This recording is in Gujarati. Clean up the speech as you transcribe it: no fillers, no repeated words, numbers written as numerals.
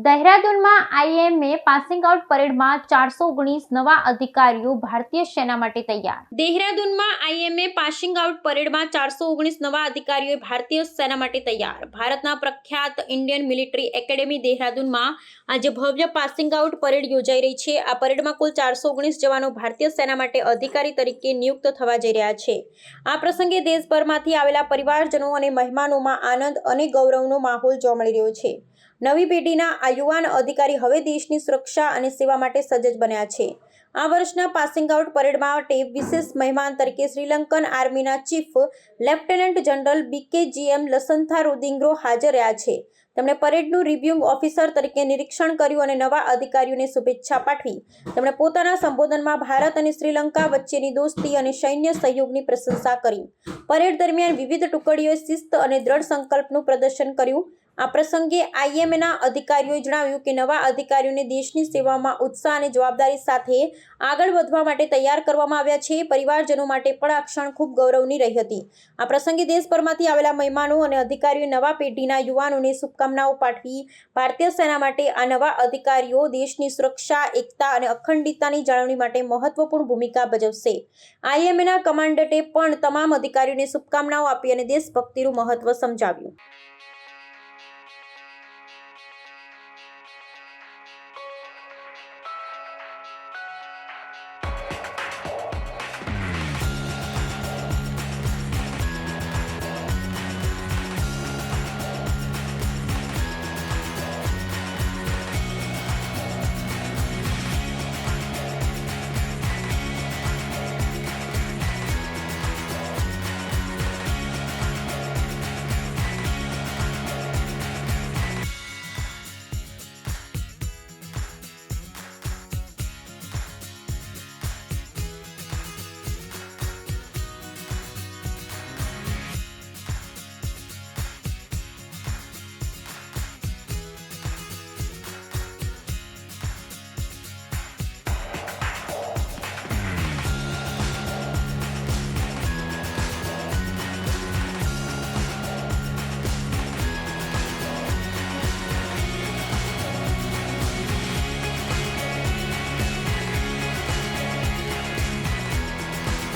દહેરાદૂનમાં આઈએમએ પાસિંગ આઉટ પરેડમાં 419 નવા અધિકારીઓ ભારતીય સેના માટે તૈયાર. દહેરાદૂનમાં આઈએમએ પાસિંગ આઉટ પરેડમાં 419 નવા અધિકારીઓ ભારતીય સેના માટે તૈયાર. ભારતના પ્રખ્યાત ઇન્ડિયન મિલિટરી એકેડેમી દહેરાદૂનમાં આજે ભવ્ય પાસિંગ આઉટ પરેડ યોજાઈ રહી છે. આ પરેડમાં કુલ 419 જવાનો ભારતીય સેના માટે અધિકારી તરીકે નિયુક્ત થવા જઈ રહ્યા છે. આ પ્રસંગે દેશભરમાંથી આવેલા પરિવારજનો અને મહેમાનોમાં આનંદ અને ગૌરવનો માહોલ જોવા મળી રહ્યો છે. નવી પેઢીના આ યુવાન અધિકારી હવે દેશની સુરક્ષા અને સેવા માટે સજ્જ બન્યા છે. આ વર્ષના પાસિંગ આઉટ પરેડ માટે વિશેષ મહેમાન તરીકે શ્રીલંકન આર્મીના ચીફ લેફ્ટનન્ટ જનરલ BKGM લસન્થા રોદ્રિગો હાજર રહ્યા છે. તેમણે પરેડનું રિવ્યુઇંગ ઓફિસર તરીકે નિરીક્ષણ કર્યું અને નવા અધિકારીઓને શુભેચ્છા પાઠવી. તેમણે પોતાના સંબોધનમાં ભારત અને શ્રીલંકા વચ્ચેની દોસ્તી અને સૈન્ય સહયોગની પ્રશંસા કરી. પરેડ દરમિયાન વિવિધ ટુકડીઓએ શિસ્ત અને દ્રઢ સંકલ્પનું પ્રદર્શન કર્યું. આ પ્રસંગે આઈએમએના અધિકારીઓએ જણાવ્યું કે નવા અધિકારીઓને દેશની સેવામાં ઉત્સાહ અને જવાબદારી સાથે આગળ વધવા માટે તૈયાર કરવામાં આવ્યા છે. પરિવારજનો માટે પણ આ ક્ષણ ખૂબ ગૌરવની રહી હતી. આ પ્રસંગે દેશભરમાંથી આવેલા મહેમાનો અને અધિકારીઓએ નવા પેઢીના યુવાનોને શુભકામનાઓ પાઠવી. ભારતીય સેના માટે આ નવા અધિકારીઓ દેશની સુરક્ષા, એકતા અને અખંડિતતાની જાળવણી માટે મહત્વપૂર્ણ ભૂમિકા ભજવશે. આઈએમએના કમાન્ડન્ટે પણ તમામ અધિકારીઓને શુભકામનાઓ આપી અને દેશભક્તિનું મહત્વ સમજાવ્યું.